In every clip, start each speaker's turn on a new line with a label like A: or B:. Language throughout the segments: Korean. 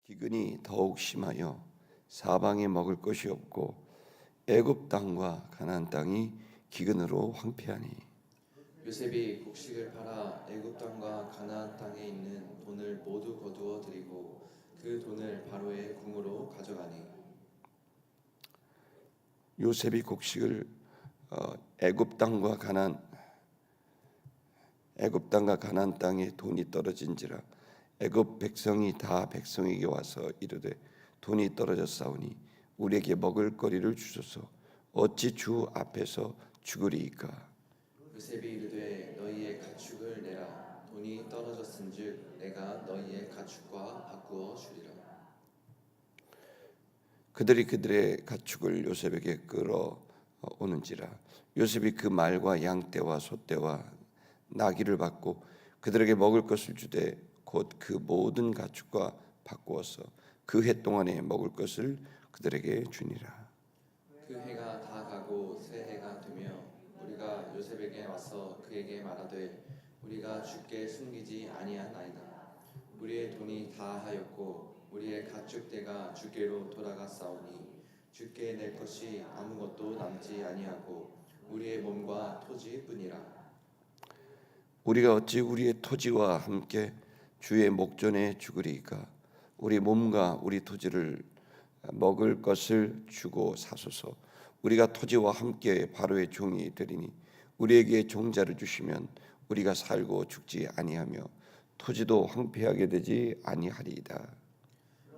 A: 기근이 더욱 심하여 사방에 먹을 것이 없고 애굽 땅과 가나안 땅이 기근으로 황폐하니
B: 요셉이 곡식을 팔아 애굽 땅과 가나안 땅에 있는 돈을 모두 거두어 들이고 그 돈을 바로의 궁으로 가져가니.
A: 요셉이 곡식을 애굽 땅과 가나안 땅에 돈이 떨어진지라 애굽 백성이 다 백성에게 와서 이르되 돈이 떨어졌사오니 우리에게 먹을 거리를 주소서. 어찌 주 앞에서 죽으리이까.
B: 요셉이 이르되 너희의 가축을 내라. 돈이 떨어졌은즉 내가 너희의 가축과 바꾸어 주리라.
A: 그들이 그들의 가축을 요셉에게 끌어오는지라 요셉이 그 말과 양떼와 소떼와 나귀를 받고 그들에게 먹을 것을 주되 곧 그 모든 가축과 바꾸어서 그 해 동안에 먹을 것을 그들에게 주니라.
B: 그 해가 다 가고 새 해가 되며 우리가 요셉에게 와서 그에게 말하되 우리가 주께 숨기지 아니하나이다. 우리의 돈이 다하였고 우리의 가축대가 주께로 돌아갔사오니 주께 낼 것이 아무것도 남지 아니하고 우리의 몸과 토지뿐이라.
A: 우리가 어찌 우리의 토지와 함께 주의 목전에 죽으리이까. 우리 몸과 우리 토지를 먹을 것을 주고 사소서. 우리가 토지와 함께 바로의 종이 되리니 우리에게 종자를 주시면 우리가 살고 죽지 아니하며 토지도 황폐하게 되지 아니하리이다.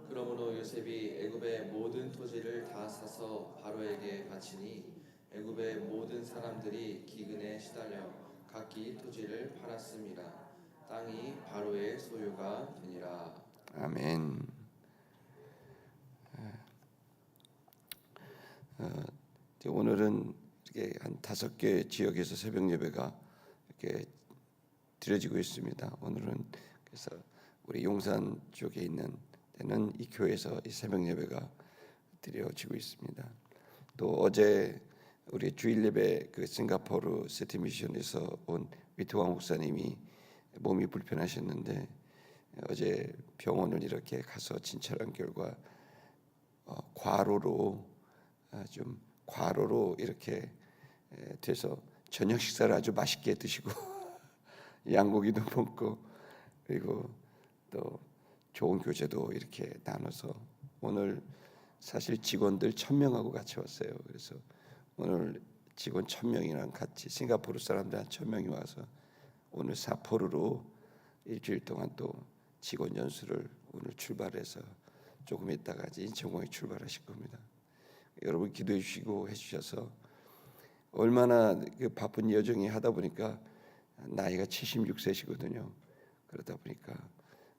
B: 그러므로 요셉이 애굽의 모든 토지를 다 사서 바로에게 바치니 애굽의 모든 사람들이 기근에 시달려 각기 토지를 팔았습니다. 땅이 바로의 소유가 되니라.
A: 아멘. 오늘은 이렇게 한 5개 지역에서 새벽 예배가 이렇게 드려지고 있습니다. 오늘은 그래서 우리 용산 쪽에 있는 데는 이 교회에서 이 새벽 예배가 드려지고 있습니다. 또 어제 우리 주일 예배 그 싱가포르 시티 미션에서 온 위트왕 목사님이 몸이 불편하셨는데 어제 병원을 이렇게 가서 진찰한 결과 과로로 이렇게 돼서 저녁 식사를 아주 맛있게 드시고 양고기도 먹고 그리고 또 좋은 교제도 이렇게 나눠서 오늘 사실 직원들 1,000명하고 같이 왔어요. 그래서 오늘 직원 1,000명이랑 같이 싱가포르 사람들 한 1,000명이 와서 오늘 사포로로 일주일 동안 또 직원 연수를 오늘 출발해서 조금 있다가 이제 인천공항에 출발하실 겁니다. 여러분 기도해 주시고 해주셔서 얼마나 그 바쁜 여정이 하다 보니까 나이가 76세시거든요. 그러다 보니까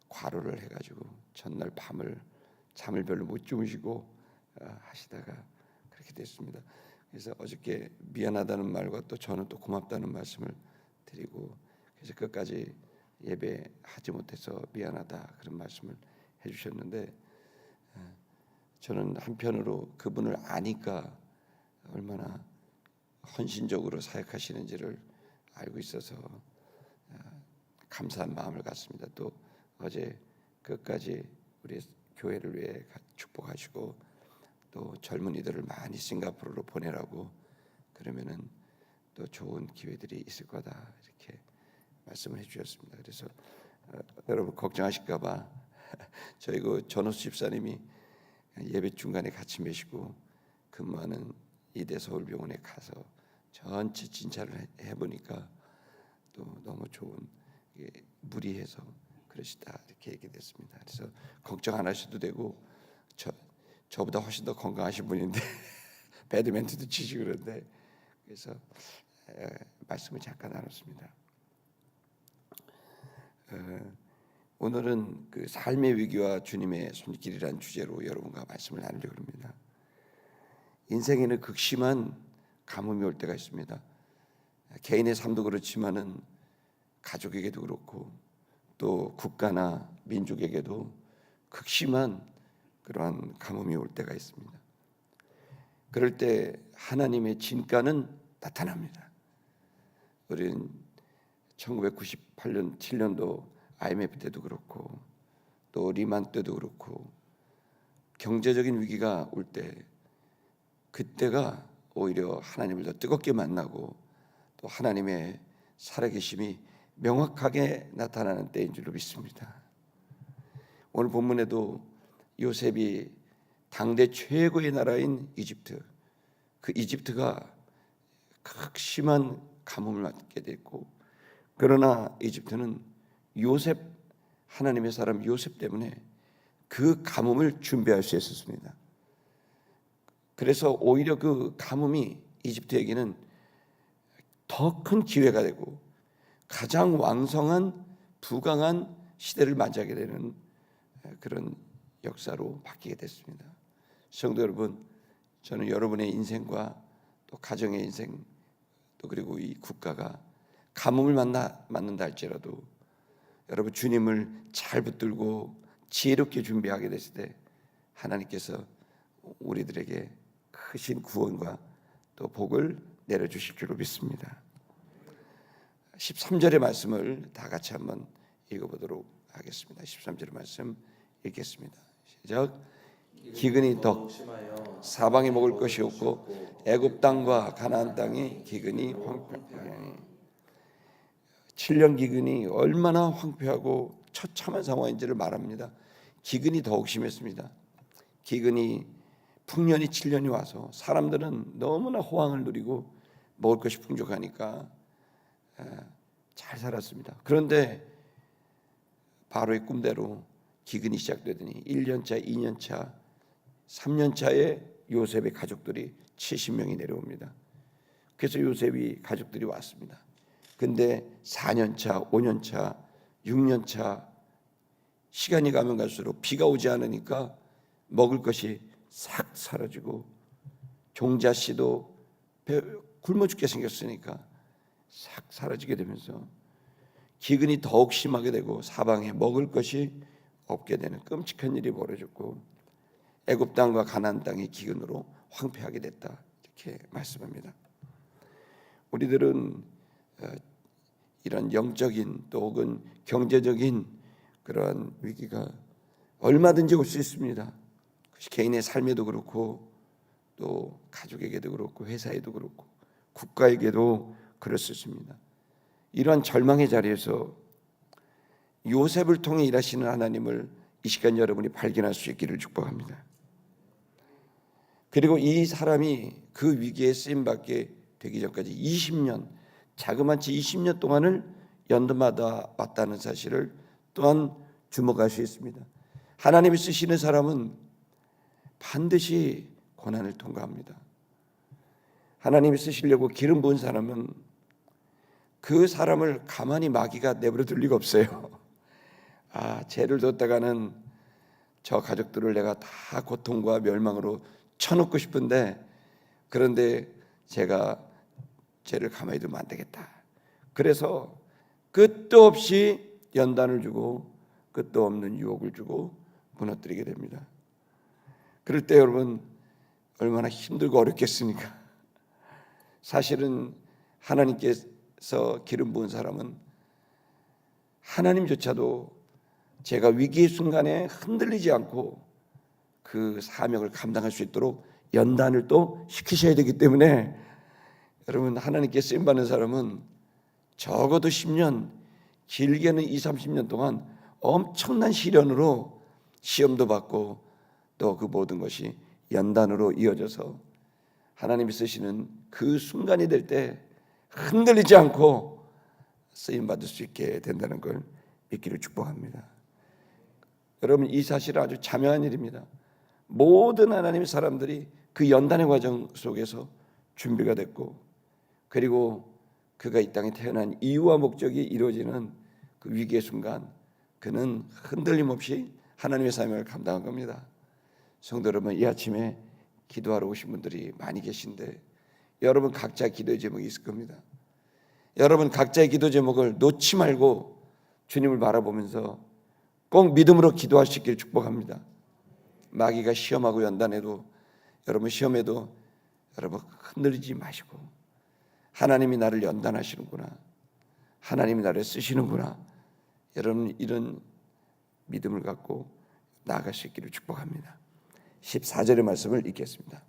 A: 과로를 해가지고 전날 밤을 잠을 별로 못 주무시고 하시다가 그렇게 됐습니다. 그래서 어저께 미안하다는 말과 또 저는 또 고맙다는 말씀을 드리고 그래서 끝까지 예배하지 못해서 미안하다 그런 말씀을 해주셨는데 저는 한편으로 그분을 아니까 얼마나 헌신적으로 사역하시는지를 알고 있어서 감사한 마음을 갖습니다. 또 어제 끝까지 우리 교회를 위해 축복하시고 또 젊은이들을 많이 싱가포르로 보내라고 그러면은 또 좋은 기회들이 있을 거다 이렇게 말씀을 해주셨습니다. 그래서 여러분 걱정하실까봐 저희 그 전호수 집사님이 예배 중간에 같이 메시고 근무하는 이대 서울병원에 가서 전체 진찰을 해보니까 또 너무 좋은 무리해서 그러시다 이렇게 얘기됐습니다. 그래서 걱정 안 하셔도 되고 저보다 훨씬 더 건강하신 분인데 배드민턴도 치시고 그런데 그래서 말씀을 잠깐 나눴습니다. 오늘은 그 삶의 위기와 주님의 손길이라는 주제로 여러분과 말씀을 나누려고 합니다. 인생에는 극심한 가뭄이 올 때가 있습니다. 개인의 삶도 그렇지만은 가족에게도 그렇고 또 국가나 민족에게도 극심한 그러한 가뭄이 올 때가 있습니다. 그럴 때 하나님의 진가는 나타납니다. 우리는 1998년 7년도 IMF 때도 그렇고 또 리만 때도 그렇고 경제적인 위기가 올 때 그때가 오히려 하나님을 더 뜨겁게 만나고 또 하나님의 살아계심이 명확하게 나타나는 때인 줄로 믿습니다. 오늘 본문에도 요셉이 당대 최고의 나라인 이집트, 그 이집트가 극심한 가뭄을 맞게 됐고, 그러나 이집트는 요셉, 하나님의 사람 요셉 때문에 그 가뭄을 준비할 수 있었습니다. 그래서 오히려 그 가뭄이 이집트에게는 더 큰 기회가 되고 가장 왕성한 부강한 시대를 맞이하게 되는 그런 역사로 바뀌게 됐습니다. 성도 여러분, 저는 여러분의 인생과 또 가정의 인생 또 그리고 이 국가가 가뭄을 맞는다 할지라도 여러분 주님을 잘 붙들고 지혜롭게 준비하게 됐을 때 하나님께서 우리들에게 크신 구원과 또 복을 내려주실 줄로 믿습니다. 13절의 말씀을 다 같이 한번 읽어보도록 하겠습니다. 13절의 말씀 읽겠습니다. 시작. 기근이 더 사방에 먹을 것이 없고 애굽 땅과 가나안 땅이 기근이 황폐하니 7년 기근이 얼마나 황폐하고 처참한 상황인지를 말합니다. 기근이 더욱 심했습니다. 기근이 풍년이 7년이 와서 사람들은 너무나 호황을 누리고 먹을 것이 풍족하니까 잘 살았습니다. 그런데 바로의 꿈대로 기근이 시작되더니 1년차, 2년차, 3년차에 요셉의 가족들이 70명이 내려옵니다. 그래서 요셉이 가족들이 왔습니다. 근데 4년차, 5년차, 6년차 시간이 가면 갈수록 비가 오지 않으니까 먹을 것이 싹 사라지고 종자씨도 굶어 죽게 생겼으니까 싹 사라지게 되면서 기근이 더욱 심하게 되고 사방에 먹을 것이 없게 되는 끔찍한 일이 벌어졌고 애굽 땅과 가나안 땅이 기근으로 황폐하게 됐다, 이렇게 말씀합니다. 우리들은 이런 영적인 또 혹은 경제적인 그러한 위기가 얼마든지 올 수 있습니다. 개인의 삶에도 그렇고 또 가족에게도 그렇고 회사에도 그렇고 국가에게도 그럴 수 있습니다. 이러한 절망의 자리에서 요셉을 통해 일하시는 하나님을 이 시간 여러분이 발견할 수 있기를 축복합니다. 그리고 이 사람이 그 위기에 쓰임받게 되기 전까지 20년, 자그마치 20년 동안을 연도마다 왔다는 사실을 또한 주목할 수 있습니다. 하나님이 쓰시는 사람은 반드시 고난을 통과합니다. 하나님이 쓰시려고 기름 부은 사람은 그 사람을 가만히 마귀가 내버려 둘 리가 없어요. 죄를 뒀다가는 저 가족들을 내가 다 고통과 멸망으로 쳐놓고 싶은데, 그런데 제가 죄를 가만히 두면 안 되겠다. 그래서 끝도 없이 연단을 주고 끝도 없는 유혹을 주고 무너뜨리게 됩니다. 그럴 때 여러분 얼마나 힘들고 어렵겠습니까? 사실은 하나님께서 기름 부은 사람은 하나님조차도 제가 위기의 순간에 흔들리지 않고 그 사명을 감당할 수 있도록 연단을 또 시키셔야 되기 때문에 여러분 하나님께 쓰임받는 사람은 적어도 10년, 길게는 20, 30년 동안 엄청난 시련으로 시험도 받고 또 그 모든 것이 연단으로 이어져서 하나님이 쓰시는 그 순간이 될 때 흔들리지 않고 쓰임받을 수 있게 된다는 걸 믿기를 축복합니다. 여러분 이 사실은 아주 자명한 일입니다. 모든 하나님의 사람들이 그 연단의 과정 속에서 준비가 됐고, 그리고 그가 이 땅에 태어난 이유와 목적이 이루어지는 그 위기의 순간 그는 흔들림 없이 하나님의 사명을 감당한 겁니다. 성도 여러분, 이 아침에 기도하러 오신 분들이 많이 계신데 여러분 각자 기도의 제목이 있을 겁니다. 여러분 각자의 기도 제목을 놓지 말고 주님을 바라보면서 꼭 믿음으로 기도할 수 있기를 축복합니다. 마귀가 시험하고 연단해도 여러분 시험에도 여러분 흔들리지 마시고 하나님이 나를 연단하시는구나, 하나님이 나를 쓰시는구나, 여러분 이런 믿음을 갖고 나아갈 수 있기를 축복합니다. 14절의 말씀을 읽겠습니다.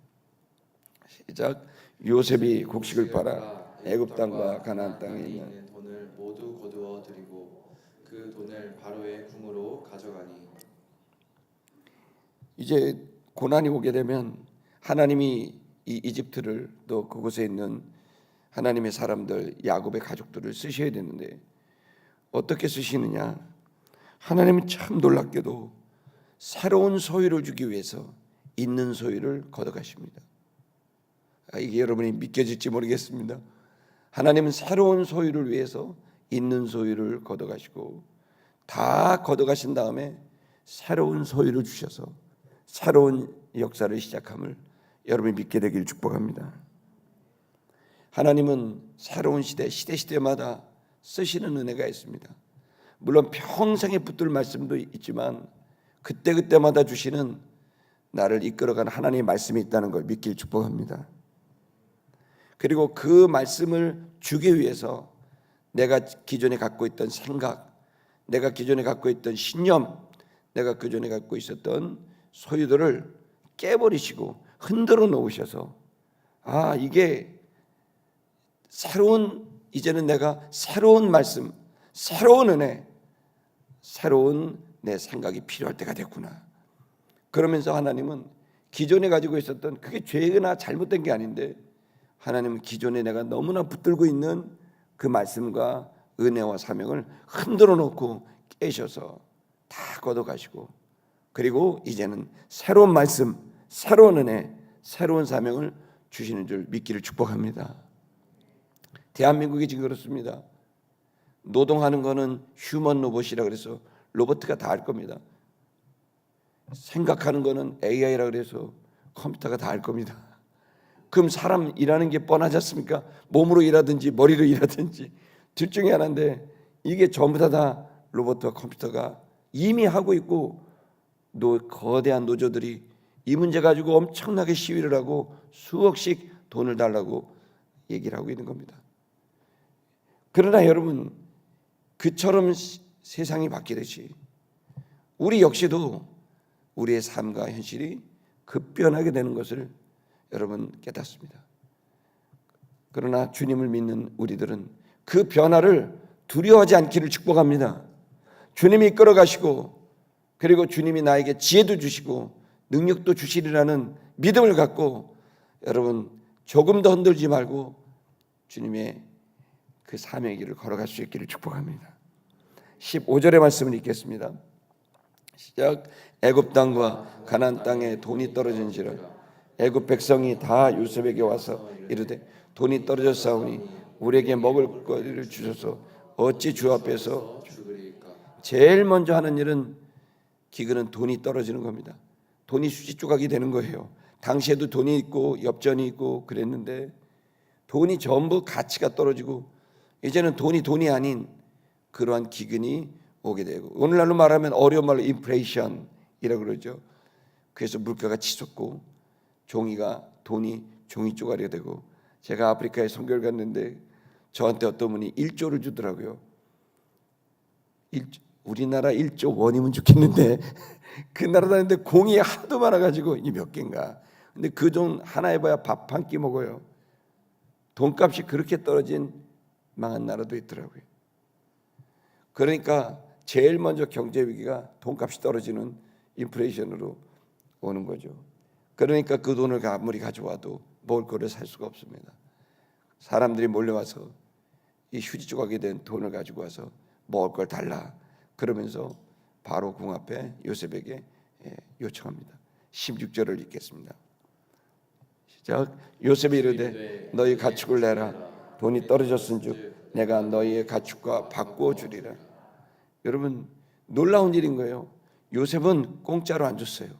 A: 시작. 요셉이 곡식을 팔아 애굽 땅과 가나안 땅에 있는
B: 돈을 모두 거두어 들이고 그 돈을 바로의 궁으로 가져가니.
A: 이제 고난이 오게 되면 하나님이 이 이집트를 또 그곳에 있는 하나님의 사람들 야곱의 가족들을 쓰셔야 되는데 어떻게 쓰시느냐? 하나님은 참 놀랍게도 새로운 소유를 주기 위해서 있는 소유를 걷어가십니다. 이게 여러분이 믿겨질지 모르겠습니다. 하나님은 새로운 소유를 위해서 있는 소유를 걷어가시고 다 걷어가신 다음에 새로운 소유를 주셔서 새로운 역사를 시작함을 여러분이 믿게 되길 축복합니다. 하나님은 새로운 시대마다 쓰시는 은혜가 있습니다. 물론 평생에 붙들 말씀도 있지만 그때그때마다 주시는 나를 이끌어가는 하나님의 말씀이 있다는 걸 믿길 축복합니다. 그리고 그 말씀을 주기 위해서 내가 기존에 갖고 있던 생각, 내가 기존에 갖고 있던 신념, 내가 그전에 갖고 있었던 소유들을 깨버리시고 흔들어 놓으셔서 이게 이제는 내가 새로운 말씀, 새로운 은혜, 새로운 내 생각이 필요할 때가 됐구나. 그러면서 하나님은 기존에 가지고 있었던 그게 죄나 잘못된 게 아닌데 하나님은 기존에 내가 너무나 붙들고 있는 그 말씀과 은혜와 사명을 흔들어 놓고 깨셔서 다 걷어가시고 그리고 이제는 새로운 말씀, 새로운 은혜, 새로운 사명을 주시는 줄 믿기를 축복합니다. 대한민국이 지금 그렇습니다. 노동하는 거는 휴먼 로봇이라 그래서 로봇가 다 할 겁니다. 생각하는 거는 AI라 그래서 컴퓨터가 다 할 겁니다. 그럼 사람 일하는 게 뻔하지 않습니까? 몸으로 일하든지 머리로 일하든지 둘 중에 하나인데 이게 전부 다 로봇과 컴퓨터가 이미 하고 있고 거대한 노조들이 이 문제 가지고 엄청나게 시위를 하고 수억씩 돈을 달라고 얘기를 하고 있는 겁니다. 그러나 여러분 그처럼 세상이 바뀌듯이 우리 역시도 우리의 삶과 현실이 급변하게 되는 것을 여러분 깨닫습니다. 그러나 주님을 믿는 우리들은 그 변화를 두려워하지 않기를 축복합니다. 주님이 이끌어 가시고 그리고 주님이 나에게 지혜도 주시고 능력도 주시리라는 믿음을 갖고 여러분 조금 더 흔들지 말고 주님의 그 사명의 길을 걸어갈 수 있기를 축복합니다. 15절의 말씀을 읽겠습니다. 시작. 애굽 땅과 가나안 땅에 돈이 떨어진지라 애굽 백성이 다 요셉에게 와서 이르되 돈이 떨어졌사오니 우리에게 먹을 거리를 주소서 어찌 주 앞에서 제일 먼저 하는 일은 기근은 돈이 떨어지는 겁니다. 돈이 수지 조각이 되는 거예요. 당시에도 돈이 있고 엽전이 있고 그랬는데 돈이 전부 가치가 떨어지고 이제는 돈이 아닌 그러한 기근이 오게 되고 오늘날로 말하면 어려운 말로 인플레이션이라고 그러죠. 그래서 물가가 치솟고 돈이 종이 쪼가리가 되고 제가 아프리카에 선교를 갔는데 저한테 어떤 분이 1조를 주더라고요. 우리나라 1조 원이면 좋겠는데 그 나라 다니는데 공이 하도 많아가지고 이 몇 개인가. 근데 그 돈 하나 해봐야 밥 한 끼 먹어요. 돈값이 그렇게 떨어진 망한 나라도 있더라고요. 그러니까 제일 먼저 경제 위기가 돈값이 떨어지는 인플레이션으로 오는 거죠. 그러니까 그 돈을 아무리 가져와도 먹을 거를 살 수가 없습니다. 사람들이 몰려와서 이 휴지 조각이 된 돈을 가지고 와서 먹을 걸 달라 그러면서 바로 궁 앞에 요셉에게 요청합니다. 16절을 읽겠습니다. 시작. 요셉이 이르되 너희 가축을 내라 돈이 떨어졌은즉 내가 너희의 가축과 바꾸어 주리라. 여러분 놀라운 일인 거예요. 요셉은 공짜로 안 줬어요.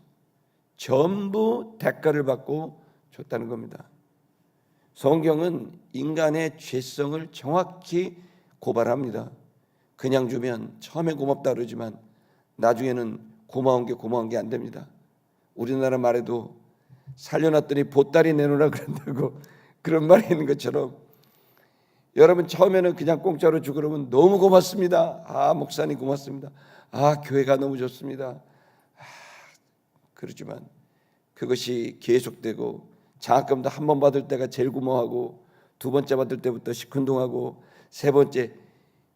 A: 전부 대가를 받고 줬다는 겁니다. 성경은 인간의 죄성을 정확히 고발합니다. 그냥 주면 처음에 고맙다 그러지만 나중에는 고마운 게 안 됩니다. 우리나라 말에도 살려놨더니 보따리 내놓으라 그런다고 그런 말이 있는 것처럼 여러분 처음에는 그냥 공짜로 주고 그러면 너무 고맙습니다. 목사님 고맙습니다. 교회가 너무 좋습니다. 그렇지만 그것이 계속되고 장학금도 한 번 받을 때가 제일 구멍하고 두 번째 받을 때부터 시큰둥하고 세 번째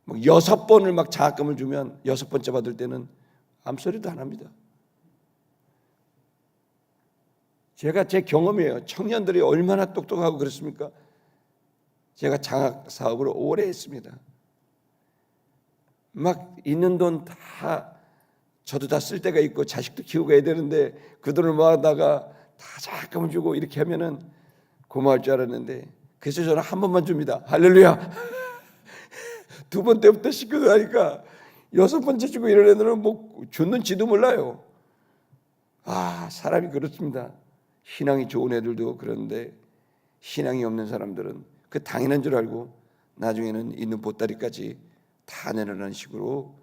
A: 뭐 여섯 번을 막 장학금을 주면 여섯 번째 받을 때는 암소리도 안 합니다. 제가 제 경험이에요. 청년들이 얼마나 똑똑하고 그렇습니까? 제가 장학 사업을 오래 했습니다. 막 있는 돈 다 저도 다 쓸 때가 있고 자식도 키우고 해야 되는데 그 돈을 모아다가 다 장학금을 주고 이렇게 하면은 고마울 줄 알았는데 그래서 저는 한 번만 줍니다. 할렐루야. 두 번 때부터 시끄러우니까 여섯 번째 주고 이런 애들은 뭐 줬는지도 몰라요. 아, 사람이 그렇습니다. 신앙이 좋은 애들도 그런데 신앙이 없는 사람들은 그 당연한 줄 알고 나중에는 있는 보따리까지 다 내놓는 식으로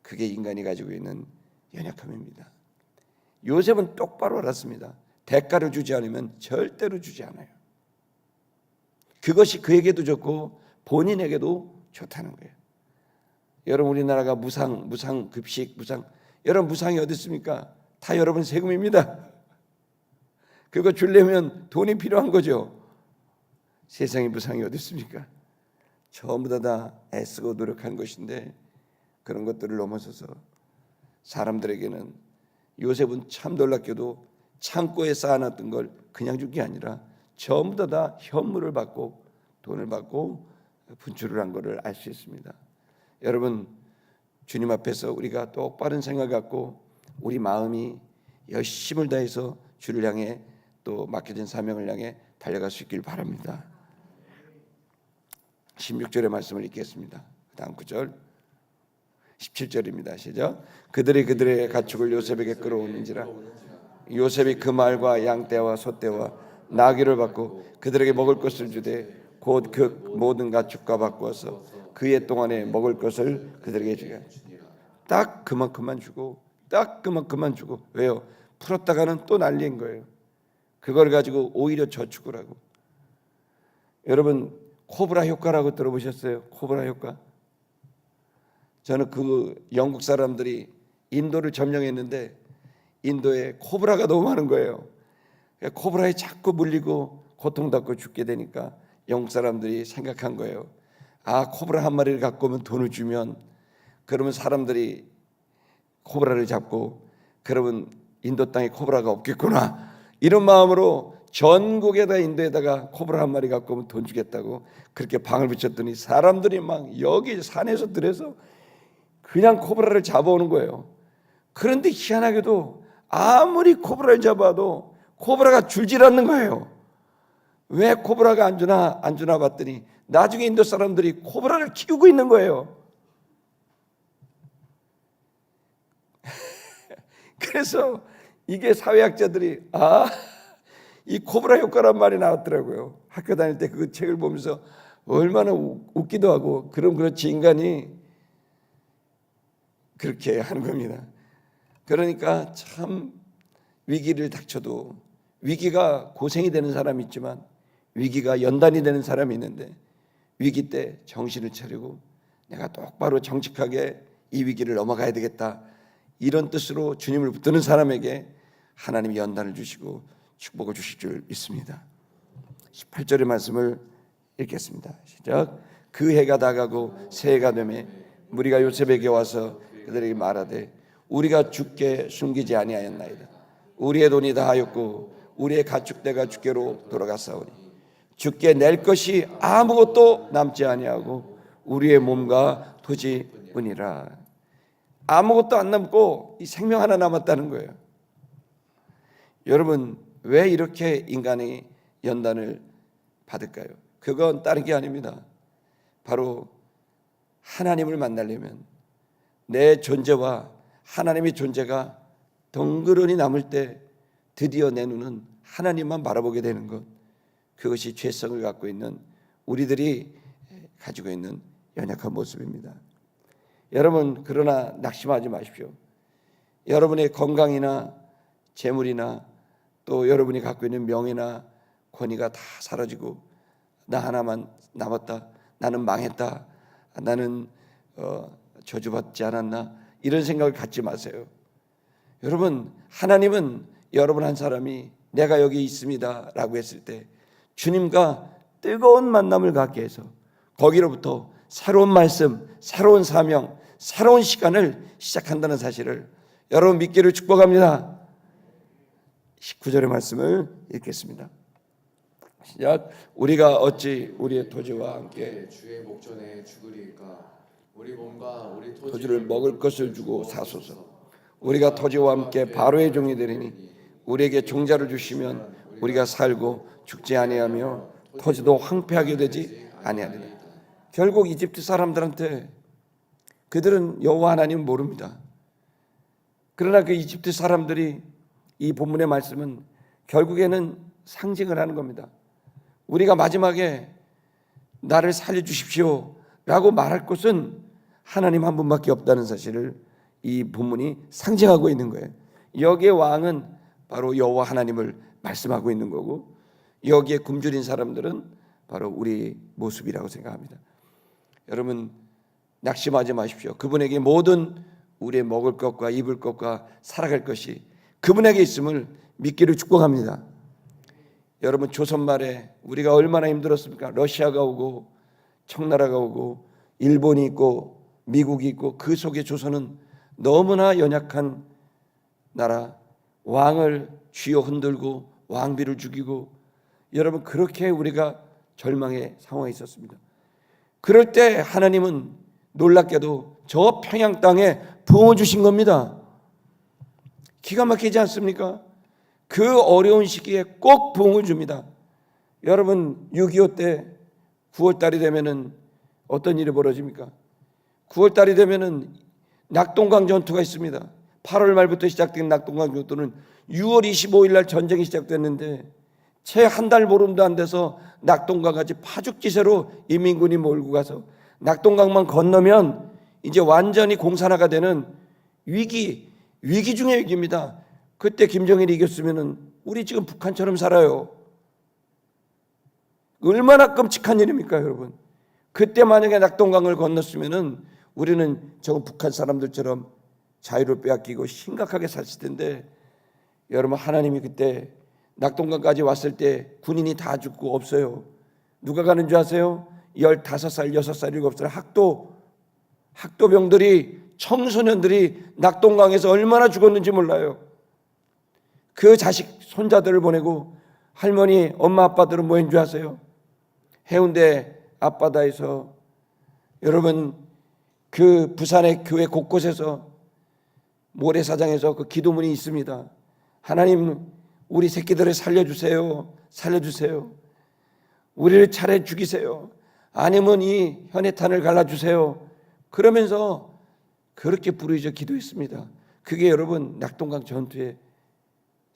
A: 그게 인간이 가지고 있는 연약함입니다. 요셉은 똑바로 알았습니다. 대가를 주지 않으면 절대로 주지 않아요. 그것이 그에게도 좋고 본인에게도 좋다는 거예요. 여러분 우리나라가 무상 급식 여러분 무상이 어디 있습니까? 다 여러분 세금입니다. 그거 주려면 돈이 필요한 거죠. 세상에 무상이 어디 있습니까? 전부 다 애쓰고 노력한 것인데 그런 것들을 넘어서서 사람들에게는 요셉은 참 놀랍게도 창고에 쌓아놨던 걸 그냥 준 게 아니라 전부 다 현물을 받고 돈을 받고 분출을 한 것을 알 수 있습니다. 여러분 주님 앞에서 우리가 똑바른 생각 갖고 우리 마음이 열심을 다해서 주를 향해 또 맡겨진 사명을 향해 달려갈 수 있길 바랍니다. 16절의 말씀을 읽겠습니다. 다음 구절 17절입니다. 시작. 그들의 가축을 요셉에게 끌어오는지라 요셉이 그 말과 양떼와 소떼와 나귀를 받고 그들에게 먹을 것을 주되 곧 그 모든 가축과 바꾸어서 그의 동안에 먹을 것을 그들에게 주게 딱 그만큼만 주고 딱 그만큼만 주고 왜요? 풀었다가는 또 날린 거예요. 그걸 가지고 오히려 저축을 하고 여러분 코브라 효과라고 들어보셨어요? 코브라 효과? 저는 그 영국 사람들이 인도를 점령했는데 인도에 코브라가 너무 많은 거예요. 코브라에 자꾸 물리고 고통받고 죽게 되니까 영국 사람들이 생각한 거예요. 아, 코브라 한 마리를 갖고 오면 돈을 주면 그러면 사람들이 코브라를 잡고 그러면 인도 땅에 코브라가 없겠구나 이런 마음으로 전국에다 인도에다가 코브라 한 마리 갖고 오면 돈 주겠다고 그렇게 방을 붙였더니 사람들이 막 여기 산에서 들여서 그냥 코브라를 잡아오는 거예요. 그런데 희한하게도 아무리 코브라를 잡아도 코브라가 줄질 않는 거예요. 왜 코브라가 안 주나 봤더니 나중에 인도 사람들이 코브라를 키우고 있는 거예요. 그래서 이게 사회학자들이 이 코브라 효과란 말이 나왔더라고요. 학교 다닐 때 그 책을 보면서 얼마나 웃기도 하고 그렇지 인간이 그렇게 하는 겁니다. 그러니까 참 위기를 닥쳐도 위기가 고생이 되는 사람이 있지만 위기가 연단이 되는 사람이 있는데 위기 때 정신을 차리고 내가 똑바로 정직하게 이 위기를 넘어가야 되겠다 이런 뜻으로 주님을 붙드는 사람에게 하나님이 연단을 주시고 축복을 주실 줄 믿습니다. 18절의 말씀을 읽겠습니다. 시작. 그 해가 다가고 새해가 되매 무리가 요셉에게 와서 그들에게 말하되 우리가 주께 숨기지 아니하였나이다. 우리의 돈이 다하였고 우리의 가축대가 주께로 돌아갔사오니 주께 낼 것이 아무것도 남지 아니하고 우리의 몸과 토지뿐이라. 아무것도 안 남고 이 생명 하나 남았다는 거예요. 여러분 왜 이렇게 인간이 연단을 받을까요? 그건 다른 게 아닙니다. 바로 하나님을 만나려면 내 존재와 하나님의 존재가 덩그러니 남을 때 드디어 내 눈은 하나님만 바라보게 되는 것, 그것이 죄성을 갖고 있는 우리들이 가지고 있는 연약한 모습입니다. 여러분 그러나 낙심하지 마십시오. 여러분의 건강이나 재물이나 또 여러분이 갖고 있는 명예나 권위가 다 사라지고 나 하나만 남았다, 나는 망했다, 나는 저주받지 않았나 이런 생각을 갖지 마세요. 여러분 하나님은 여러분 한 사람이 내가 여기 있습니다 라고 했을 때 주님과 뜨거운 만남을 갖게 해서 거기로부터 새로운 말씀, 새로운 사명, 새로운 시간을 시작한다는 사실을 여러분 믿기를 축복합니다. 19절의 말씀을 읽겠습니다. 시작. 우리가 어찌 우리의 토지와 함께
B: 주의 목전에 죽으리까. 우리 몸과 우리
A: 토지를 먹을 것을 주고 사소서. 우리가 토지와 함께 바로의 종이 되리니 우리에게 종자를 주시면 우리가 살고 죽지 아니하며 토지도 황폐하게 되지 아니하리라. 결국 이집트 사람들한테 그들은 여호와 하나님 모릅니다. 그러나 그 이집트 사람들이 이 본문의 말씀은 결국에는 상징을 하는 겁니다. 우리가 마지막에 나를 살려주십시오 라고 말할 것은 하나님 한 분밖에 없다는 사실을 이 본문이 상징하고 있는 거예요. 여기에 왕은 바로 여호와 하나님을 말씀하고 있는 거고 여기에 굶주린 사람들은 바로 우리 모습이라고 생각합니다. 여러분 낙심하지 마십시오. 그분에게 모든 우리의 먹을 것과 입을 것과 살아갈 것이 그분에게 있음을 믿기를 축복합니다. 여러분 조선 말에 우리가 얼마나 힘들었습니까? 러시아가 오고 청나라가 오고 일본이 있고 미국이 있고 그 속에 조선은 너무나 연약한 나라, 왕을 쥐어 흔들고 왕비를 죽이고 여러분 그렇게 우리가 절망의 상황에 있었습니다. 그럴 때 하나님은 놀랍게도 저 평양 땅에 부어 주신 겁니다. 기가 막히지 않습니까? 그 어려운 시기에 꼭 부흥을 줍니다. 여러분 6.25 때 9월달이 되면은 어떤 일이 벌어집니까? 9월달이 되면은 낙동강 전투가 있습니다. 8월 말부터 시작된 낙동강 전투는 6월 25일 날 전쟁이 시작됐는데 채 한 달 보름도 안 돼서 낙동강까지 파죽지세로 인민군이 몰고 가서 낙동강만 건너면 이제 완전히 공산화가 되는 위기 중의 위기입니다. 그때 김정일이 이겼으면은 우리 지금 북한처럼 살아요. 얼마나 끔찍한 일입니까, 여러분? 그때 만약에 낙동강을 건넜으면은 우리는 저 북한 사람들처럼 자유를 빼앗기고 심각하게 살았을 텐데 여러분 하나님이 그때 낙동강까지 왔을 때 군인이 다 죽고 없어요. 누가 가는 줄 아세요? 15살, 6살, 7살 학도병들이 청소년들이 낙동강에서 얼마나 죽었는지 몰라요. 그 자식 손자들을 보내고 할머니 엄마 아빠들은 뭐 했는 줄 아세요? 해운대 앞바다에서 여러분 그 부산의 교회 곳곳에서 모래사장에서 그 기도문이 있습니다. 하나님 우리 새끼들을 살려주세요. 살려주세요. 우리를 차례 죽이세요. 아니면 이 현해탄을 갈라주세요. 그러면서 그렇게 부르짖어 기도했습니다. 그게 여러분 낙동강 전투의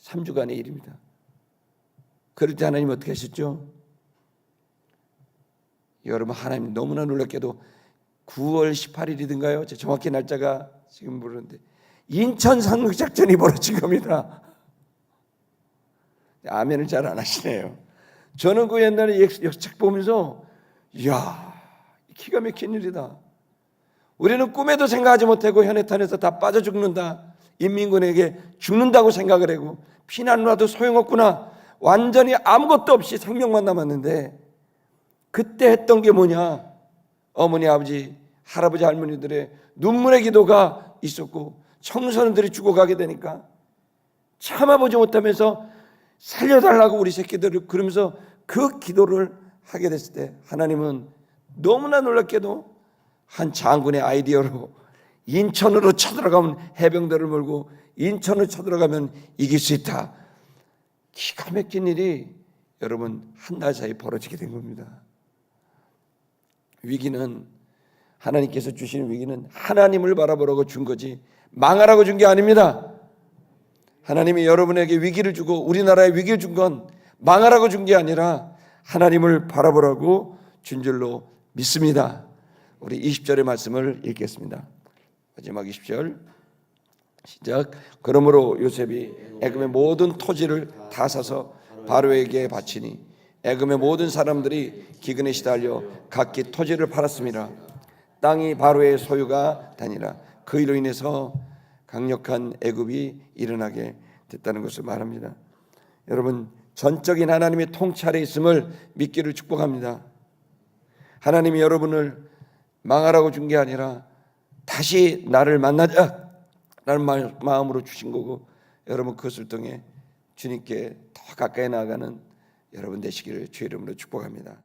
A: 3주간의 일입니다. 그럴 때 하나님 어떻게 하셨죠? 여러분 하나님 너무나 놀랍게도 9월 18일이든가요? 정확히 날짜가 지금 모르는데 인천 상륙작전이 벌어진 겁니다. 아멘을 잘 안 하시네요. 저는 그 옛날에 역사책 보면서 이야 기가 막힌 일이다. 우리는 꿈에도 생각하지 못하고 현해탄에서 다 빠져 죽는다. 인민군에게 죽는다고 생각을 하고 피난을 와도 소용없구나. 완전히 아무것도 없이 생명만 남았는데 그때 했던 게 뭐냐? 어머니 아버지 할아버지 할머니들의 눈물의 기도가 있었고 청소년들이 죽어가게 되니까 참아보지 못하면서 살려달라고 우리 새끼들을 그러면서 그 기도를 하게 됐을 때 하나님은 너무나 놀랍게도 한 장군의 아이디어로 인천으로 쳐들어가면 해병대를 몰고 인천으로 쳐들어가면 이길 수 있다. 기가 막힌 일이 여러분 한 달 사이 벌어지게 된 겁니다. 위기는 하나님께서 주시는 위기는 하나님을 바라보라고 준 거지 망하라고 준 게 아닙니다. 하나님이 여러분에게 위기를 주고 우리나라에 위기를 준 건 망하라고 준 게 아니라 하나님을 바라보라고 준 줄로 믿습니다. 우리 20절의 말씀을 읽겠습니다. 마지막 20절 시작. 그러므로 요셉이 애굽의 모든 토지를 다 사서 바로에게 바치니 애굽의 모든 사람들이 기근에 시달려 각기 토지를 팔았습니다. 땅이 바로의 소유가 되니라. 그 일로 인해서 강력한 애굽이 일어나게 됐다는 것을 말합니다. 여러분, 전적인 하나님의 통찰에 있음을 믿기를 축복합니다. 하나님이 여러분을 망하라고 준 게 아니라 다시 나를 만나자라는 마음으로 주신 거고, 여러분 그것을 통해 주님께 더 가까이 나아가는 여러분 되시기를 주의 이름으로 축복합니다.